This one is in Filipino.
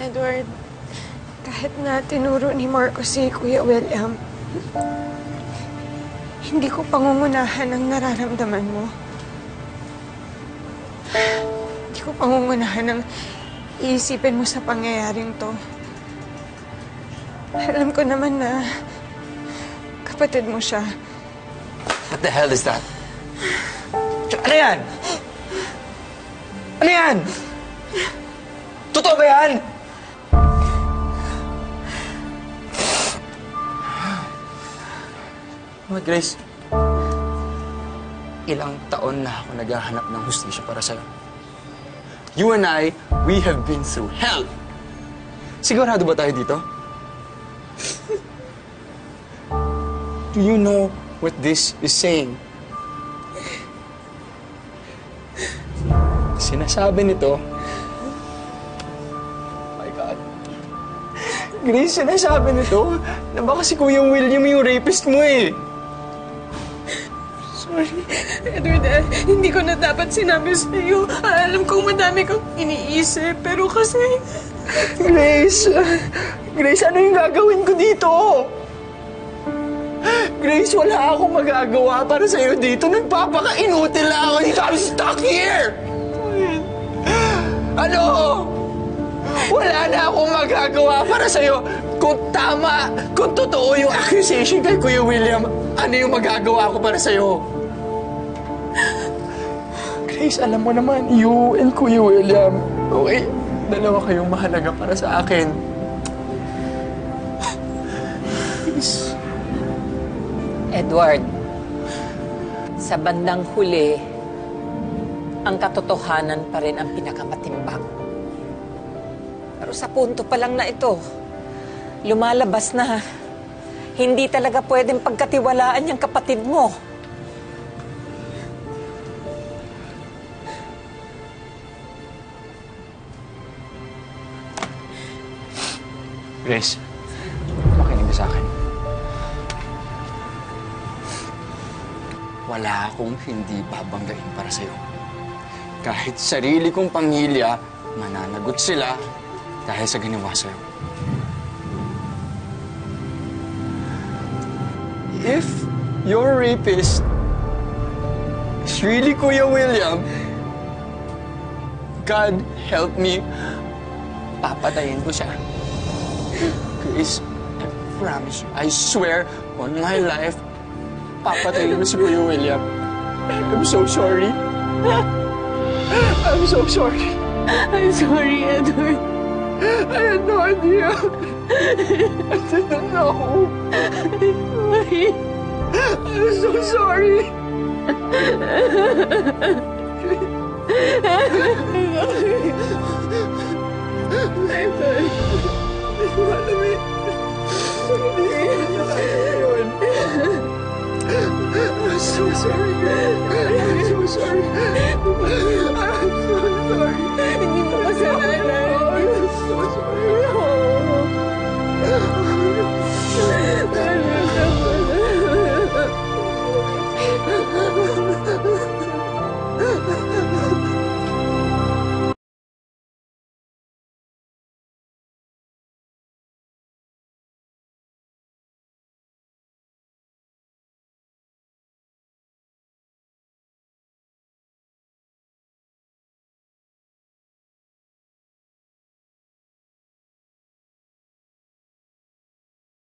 Edward, kahit na tinuro ni Marco si Kuya William, hindi ko pangungunahan ang nararamdaman mo. Hindi ko pangungunahan ang iisipin mo sa pangyayaring to. Alam ko naman na kapatid mo siya. What the hell is that? Ano yan? Ano yan? Totoo ba yan? What, Grace? Ilang taon na ako naghahanap ng hustisya para sa'yo. You and I, we have been through hell. Sigurado ba tayo dito? Do you know what this is saying? Sinasabi nito, my God. Grace, sinasabi nito na baka si Kuya William yung rapist mo eh. Sorry, Edward, hindi ko na dapat sinabi sa'yo. Alam kong madami kong iniisip, pero kasi... Grace, ano yung gagawin ko dito? Grace, wala akong magagawa para sa'yo dito. Nagpapaka-inutil na ako dito. I'm stuck here! Ano? Wala na akong magagawa para sa'yo. Kung tama, kung totoo yung accusation kay Kuya William, ano yung magagawa ko para sa'yo? Grace, alam mo naman, you and Kuya William, okay, dalawa kayong mahalaga para sa akin. Please. Edward, sa bandang huli, ang katotohanan pa rin ang pinakamatimbang. Pero sa punto pa lang na ito, lumalabas na hindi talaga pwedeng pagkatiwalaan yung kapatid mo. Grace, makinig ka sa akin. Wala akong hindi babanggain para sa'yo. Kahit sarili kong pamilya, mananagot sila dahil sa ginawa sa'yo. If your rapist is really Kuya William, God help me, papatayin ko siya. Grace, I promise you, I swear on my life, papatayin ko si Kuya William. I'm so sorry. I'm so sorry. I'm sorry, Edward. I had no idea. I didn't know. Sorry. I'm so sorry. I'm sorry. I'm so sorry. I'm so sorry. I'm so sorry.